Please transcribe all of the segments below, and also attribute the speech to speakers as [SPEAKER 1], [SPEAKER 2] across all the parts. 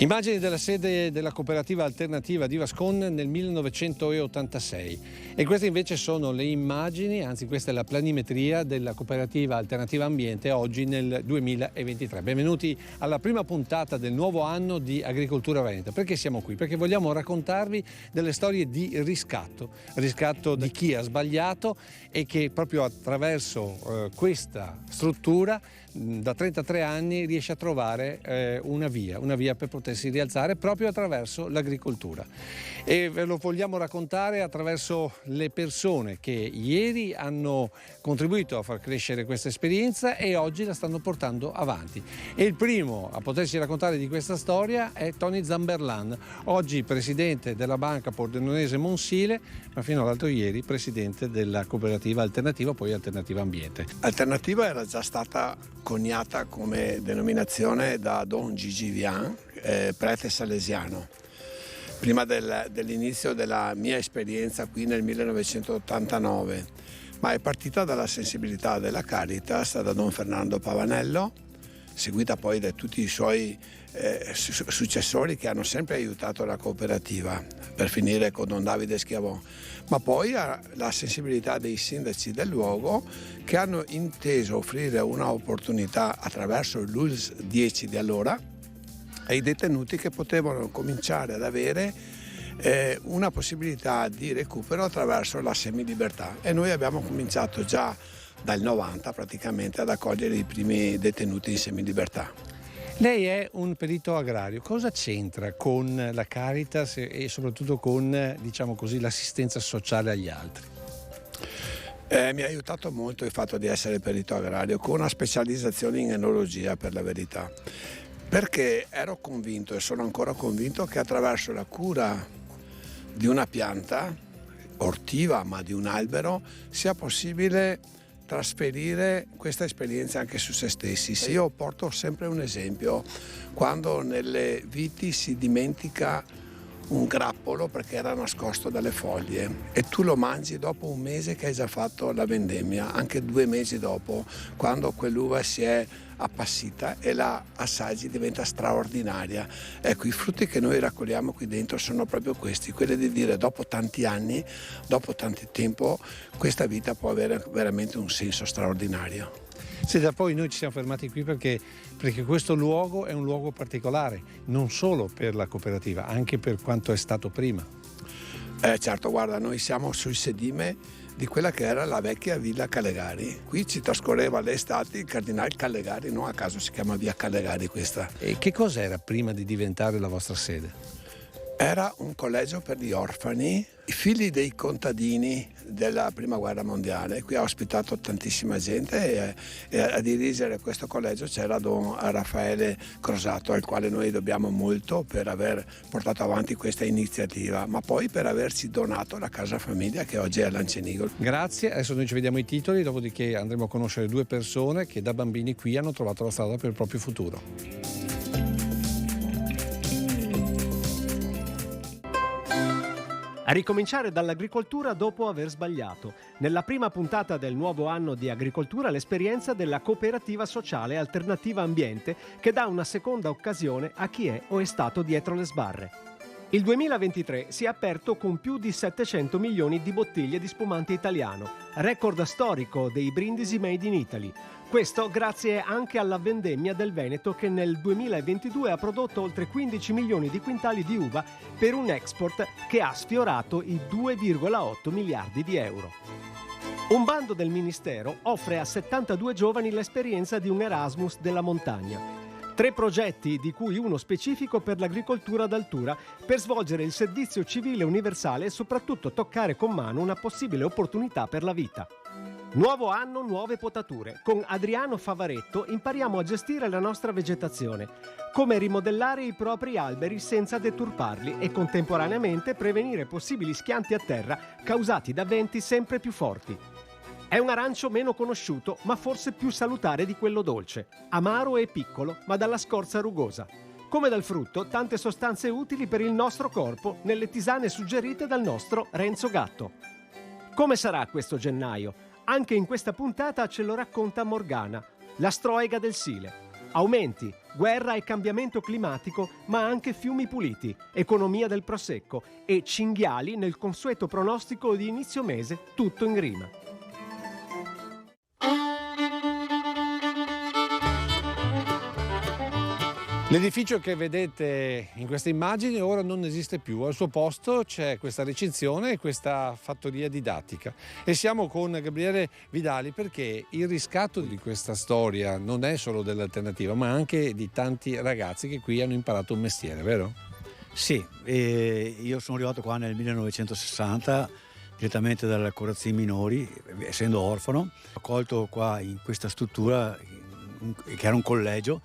[SPEAKER 1] Immagini della sede della cooperativa alternativa di Vascon nel 1986 e queste invece sono le immagini, anzi questa è la planimetria della cooperativa alternativa ambiente oggi nel 2023. Benvenuti alla prima puntata del nuovo anno di Agricoltura Veneta. Perché siamo qui? Perché vogliamo raccontarvi delle storie di riscatto di chi ha sbagliato e che proprio attraverso questa struttura da 33 anni riesce a trovare una via per potersi rialzare proprio attraverso l'agricoltura. E ve lo vogliamo raccontare attraverso le persone che ieri hanno contribuito a far crescere questa esperienza e oggi la stanno portando avanti. E il primo a poterci raccontare di questa storia è Tony Zamberlan, oggi presidente della Banca Pordenonese Monsile, ma fino all'altro ieri presidente della cooperativa Alternativa, poi Alternativa Ambiente.
[SPEAKER 2] Alternativa era già stata coniata come denominazione da Don Gigi Vian, prete salesiano. Prima dell'inizio della mia esperienza qui nel 1989, ma è partita dalla sensibilità della Caritas, da Don Fernando Pavanello, seguita poi da tutti i suoi successori che hanno sempre aiutato la cooperativa, per finire con Don Davide Schiavon, ma poi la sensibilità dei sindaci del luogo che hanno inteso offrire un'opportunità attraverso l'ULSS 10 di allora ai detenuti che potevano cominciare ad avere una possibilità di recupero attraverso la semilibertà, e noi abbiamo cominciato già dal 90 praticamente ad accogliere i primi detenuti in semilibertà.
[SPEAKER 1] Lei è un perito agrario, cosa c'entra con la Caritas e soprattutto con, diciamo così, l'assistenza sociale agli altri?
[SPEAKER 2] Mi ha aiutato molto il fatto di essere perito agrario, con una specializzazione in enologia, per la verità, perché ero convinto e sono ancora convinto che attraverso la cura di una pianta ortiva, ma di un albero, sia possibile trasferire questa esperienza anche su se stessi. Io porto sempre un esempio: quando nelle viti si dimentica un grappolo perché era nascosto dalle foglie e tu lo mangi dopo un mese che hai già fatto la vendemmia, anche 2 mesi dopo, quando quell'uva si è appassita e la assaggi, diventa straordinaria. Ecco, i frutti che noi raccogliamo qui dentro sono proprio questi, quelli di dire dopo tanti anni, dopo tanto tempo, questa vita può avere veramente un senso straordinario.
[SPEAKER 1] Senta, poi noi ci siamo fermati qui perché questo luogo è un luogo particolare, non solo per la cooperativa, anche per quanto è stato prima.
[SPEAKER 2] Certo, guarda, noi siamo sul sedime di quella che era la vecchia Villa Callegari. Qui ci trascorreva l'estate il Cardinale Callegari, non a caso si chiama Via Callegari questa.
[SPEAKER 1] E che cos'era prima di diventare la vostra sede?
[SPEAKER 2] Era un collegio per gli orfani, i figli dei contadini della Prima Guerra Mondiale. Qui ha ospitato tantissima gente e a dirigere questo collegio c'era Don Raffaele Crosato, al quale noi dobbiamo molto per aver portato avanti questa iniziativa, ma poi per averci donato la casa famiglia che oggi è a Lancenigo.
[SPEAKER 1] Grazie, adesso noi ci vediamo i titoli, dopodiché andremo a conoscere 2 persone che da bambini qui hanno trovato la strada per il proprio futuro.
[SPEAKER 3] A ricominciare dall'agricoltura dopo aver sbagliato. Nella prima puntata del nuovo anno di agricoltura l'esperienza della cooperativa sociale Alternativa Ambiente, che dà una seconda occasione a chi è o è stato dietro le sbarre. Il 2023 si è aperto con più di 700 milioni di bottiglie di spumante italiano, record storico dei brindisi made in Italy. Questo grazie anche alla vendemmia del Veneto, che nel 2022 ha prodotto oltre 15 milioni di quintali di uva per un export che ha sfiorato i 2,8 miliardi di euro. Un bando del Ministero offre a 72 giovani l'esperienza di un Erasmus della montagna. 3 progetti, di cui uno specifico per l'agricoltura d'altura, per svolgere il servizio civile universale e soprattutto toccare con mano una possibile opportunità per la vita. Nuovo anno, nuove potature. Con Adriano Favaretto impariamo a gestire la nostra vegetazione, come rimodellare i propri alberi senza deturparli e contemporaneamente prevenire possibili schianti a terra causati da venti sempre più forti. È un arancio meno conosciuto, ma forse più salutare di quello dolce. Amaro e piccolo, ma dalla scorza rugosa. Come dal frutto, tante sostanze utili per il nostro corpo nelle tisane suggerite dal nostro Renzo Gatto. Come sarà questo gennaio? Anche in questa puntata ce lo racconta Morgana, la stroega del Sile. Aumenti, guerra e cambiamento climatico, ma anche fiumi puliti, economia del prosecco e cinghiali nel consueto pronostico di inizio mese, tutto in grima.
[SPEAKER 1] L'edificio che vedete in queste immagini ora non esiste più, al suo posto c'è questa recinzione e questa fattoria didattica. E siamo con Gabriele Vidali perché il riscatto di questa storia non è solo dell'Alternativa, ma anche di tanti ragazzi che qui hanno imparato un mestiere, vero?
[SPEAKER 4] Sì, io sono arrivato qua nel 1960 direttamente dalle Corazzini Minori, essendo orfano, accolto qua in questa struttura che era un collegio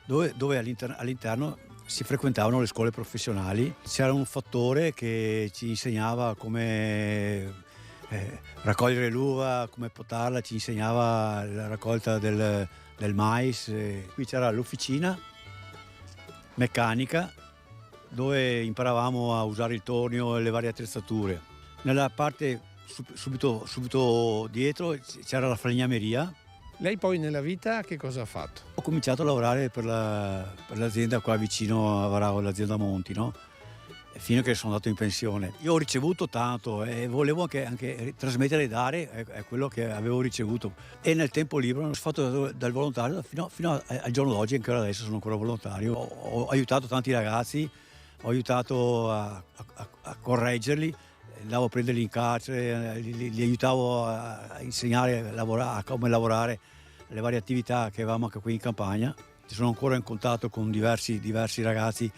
[SPEAKER 4] dove all'interno si frequentavano le scuole professionali. C'era un fattore che ci insegnava come raccogliere l'uva, come potarla, ci insegnava la raccolta del mais. Qui c'era l'officina meccanica dove imparavamo a usare il tornio e le varie attrezzature. Nella parte subito dietro c'era la falegnameria.
[SPEAKER 1] Lei poi nella vita che cosa ha fatto?
[SPEAKER 4] Ho cominciato a lavorare per l'azienda qua vicino a Varavo, l'azienda Monti, no? Fino a che sono andato in pensione. Io ho ricevuto tanto e volevo anche trasmettere e dare quello che avevo ricevuto. E nel tempo libero ho fatto dal volontario fino al giorno d'oggi, ancora adesso sono ancora volontario. Ho aiutato tanti ragazzi, ho aiutato a correggerli, andavo a prenderli in carcere, li aiutavo a insegnare a come lavorare, le varie attività che avevamo anche qui in campagna. Sono ancora in contatto con diversi ragazzi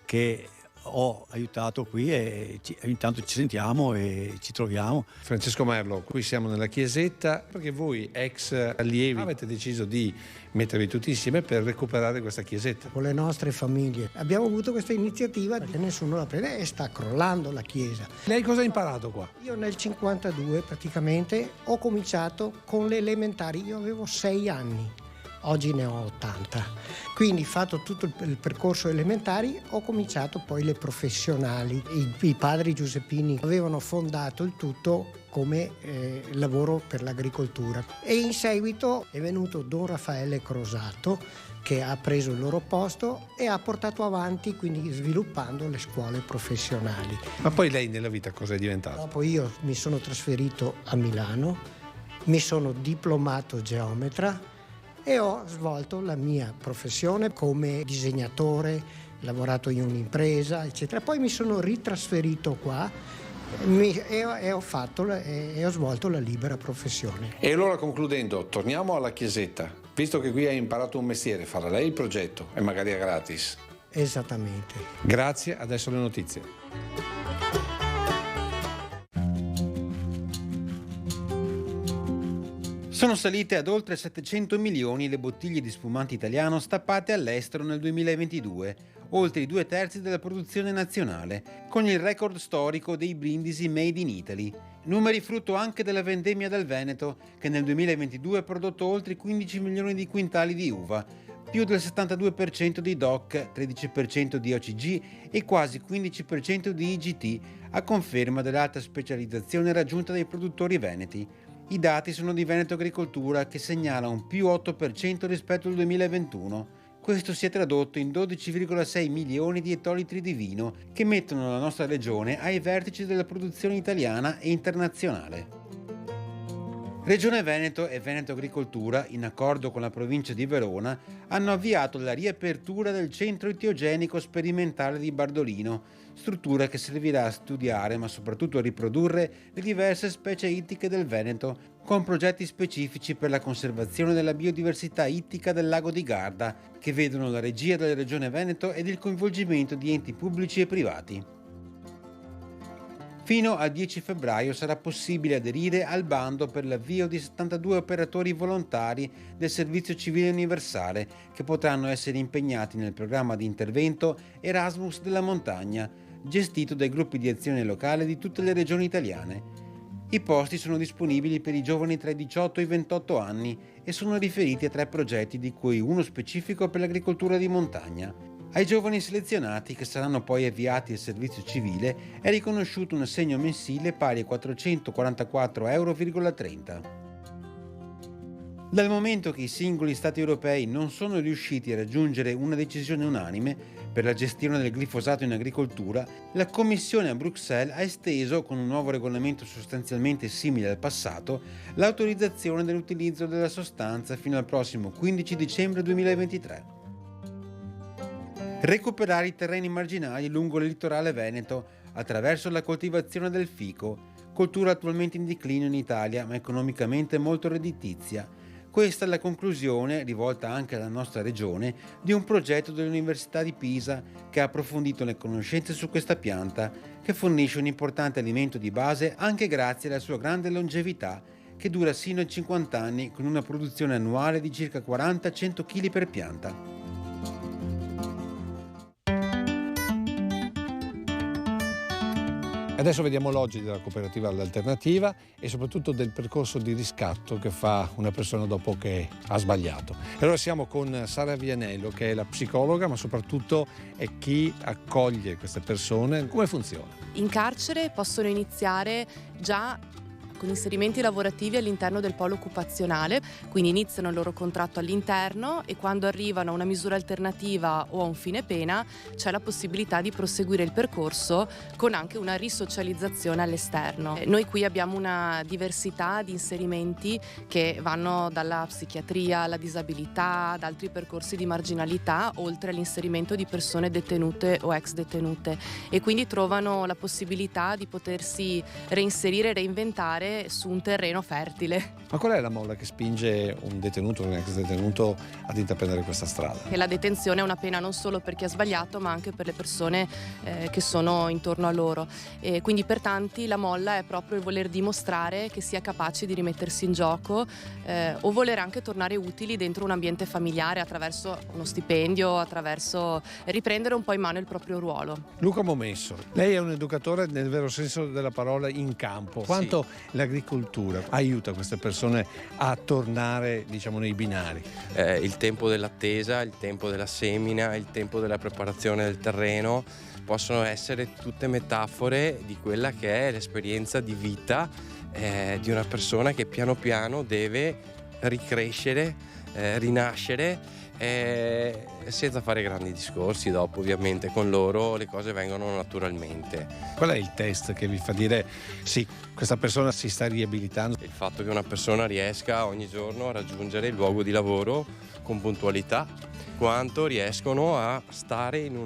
[SPEAKER 4] che ho aiutato qui e intanto ci sentiamo e ci troviamo.
[SPEAKER 1] Francesco Merlo, qui siamo nella chiesetta perché voi ex allievi avete deciso di mettervi tutti insieme per recuperare questa chiesetta.
[SPEAKER 5] Con le nostre famiglie abbiamo avuto questa iniziativa perché nessuno la prende e sta crollando la chiesa.
[SPEAKER 1] Lei cosa ha imparato qua?
[SPEAKER 5] Io nel 52 praticamente ho cominciato con le elementari, io avevo 6 anni. Oggi ne ho 80, quindi fatto tutto il percorso elementari ho cominciato poi le professionali. I padri giuseppini avevano fondato il tutto come lavoro per l'agricoltura e in seguito è venuto Don Raffaele Crosato che ha preso il loro posto e ha portato avanti, quindi sviluppando le scuole professionali.
[SPEAKER 1] Ma poi lei nella vita cosa è diventato?
[SPEAKER 5] Dopo io mi sono trasferito a Milano, mi sono diplomato geometra e ho svolto la mia professione come disegnatore, lavorato in un'impresa, eccetera. Poi mi sono ritrasferito qua e ho svolto la libera professione.
[SPEAKER 1] E allora concludendo, torniamo alla chiesetta. Visto che qui hai imparato un mestiere, farà lei il progetto e magari è gratis.
[SPEAKER 5] Esattamente.
[SPEAKER 1] Grazie, adesso le notizie.
[SPEAKER 6] Sono salite ad oltre 700 milioni le bottiglie di spumante italiano stappate all'estero nel 2022, oltre i 2/3 della produzione nazionale, con il record storico dei brindisi Made in Italy. Numeri frutto anche della vendemmia del Veneto, che nel 2022 ha prodotto oltre 15 milioni di quintali di uva, più del 72% di DOC, 13% di OCG e quasi 15% di IGT, a conferma dell'alta specializzazione raggiunta dai produttori veneti. I dati sono di Veneto Agricoltura, che segnala un più 8% rispetto al 2021. Questo si è tradotto in 12,6 milioni di ettolitri di vino, che mettono la nostra regione ai vertici della produzione italiana e internazionale. Regione Veneto e Veneto Agricoltura, in accordo con la provincia di Verona, hanno avviato la riapertura del centro ittiogenico sperimentale di Bardolino, struttura che servirà a studiare ma soprattutto a riprodurre le diverse specie ittiche del Veneto, con progetti specifici per la conservazione della biodiversità ittica del lago di Garda, che vedono la regia della Regione Veneto ed il coinvolgimento di enti pubblici e privati. Fino al 10 febbraio sarà possibile aderire al bando per l'avvio di 72 operatori volontari del Servizio Civile Universale che potranno essere impegnati nel programma di intervento Erasmus della Montagna, gestito dai gruppi di azione locale di tutte le regioni italiane. I posti sono disponibili per i giovani tra i 18 e i 28 anni e sono riferiti a 3 progetti, di cui uno specifico per l'agricoltura di montagna. Ai giovani selezionati, che saranno poi avviati al servizio civile, è riconosciuto un assegno mensile pari a 444,30 €. Dal momento che i singoli Stati europei non sono riusciti a raggiungere una decisione unanime per la gestione del glifosato in agricoltura, la Commissione a Bruxelles ha esteso, con un nuovo regolamento sostanzialmente simile al passato, l'autorizzazione dell'utilizzo della sostanza fino al prossimo 15 dicembre 2023. Recuperare i terreni marginali lungo il litorale veneto attraverso la coltivazione del fico, coltura attualmente in declino in Italia ma economicamente molto redditizia. Questa è la conclusione, rivolta anche alla nostra regione, di un progetto dell'Università di Pisa che ha approfondito le conoscenze su questa pianta, che fornisce un importante alimento di base anche grazie alla sua grande longevità, che dura sino ai 50 anni con una produzione annuale di circa 40-100 kg per pianta.
[SPEAKER 1] Adesso vediamo l'oggi della cooperativa L'Alternativa e soprattutto del percorso di riscatto che fa una persona dopo che ha sbagliato. E allora siamo con Sara Vianello, che è la psicologa, ma soprattutto è chi accoglie queste persone. Come funziona?
[SPEAKER 7] In carcere possono iniziare già con inserimenti lavorativi all'interno del polo occupazionale, quindi iniziano il loro contratto all'interno e quando arrivano a una misura alternativa o a un fine pena c'è la possibilità di proseguire il percorso con anche una risocializzazione all'esterno. Noi qui abbiamo una diversità di inserimenti che vanno dalla psichiatria alla disabilità, ad altri percorsi di marginalità, oltre all'inserimento di persone detenute o ex detenute, e quindi trovano la possibilità di potersi reinserire e reinventare su un terreno fertile.
[SPEAKER 1] Ma qual è la molla che spinge un detenuto o un ex detenuto ad intraprendere questa strada?
[SPEAKER 7] Che la detenzione è una pena non solo per chi ha sbagliato, ma anche per le persone che sono intorno a loro. E quindi per tanti la molla è proprio il voler dimostrare che si è capaci di rimettersi in gioco o voler anche tornare utili dentro un ambiente familiare attraverso uno stipendio, attraverso riprendere un po' in mano il proprio ruolo.
[SPEAKER 1] Luca Momesso, lei è un educatore nel vero senso della parola in campo. Quanto l'agricoltura aiuta queste persone a tornare, diciamo, nei binari?
[SPEAKER 8] Il tempo dell'attesa, il tempo della semina, il tempo della preparazione del terreno possono essere tutte metafore di quella che è l'esperienza di vita di una persona che piano piano deve ricrescere, rinascere, senza fare grandi discorsi. Dopo ovviamente con loro le cose vengono naturalmente.
[SPEAKER 1] Qual è il test che vi fa dire sì, questa persona si sta riabilitando?
[SPEAKER 8] Il fatto che una persona riesca ogni giorno a raggiungere il luogo di lavoro con puntualità, quanto riescono a stare in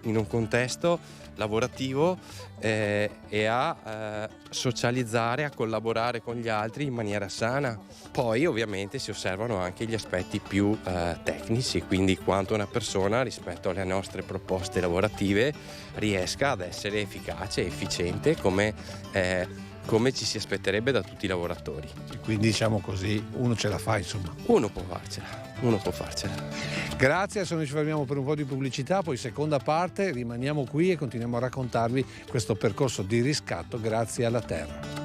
[SPEAKER 8] un contesto lavorativo e a socializzare, a collaborare con gli altri in maniera sana. Poi ovviamente si osservano anche gli aspetti più tecnici, quindi quanto una persona rispetto alle nostre proposte lavorative riesca ad essere efficace e efficiente come ci si aspetterebbe da tutti i lavoratori.
[SPEAKER 1] Quindi diciamo così, uno ce la fa, insomma.
[SPEAKER 8] Uno può farcela.
[SPEAKER 1] Grazie, adesso noi ci fermiamo per un po' di pubblicità, poi seconda parte rimaniamo qui e continuiamo a raccontarvi questo percorso di riscatto grazie alla terra.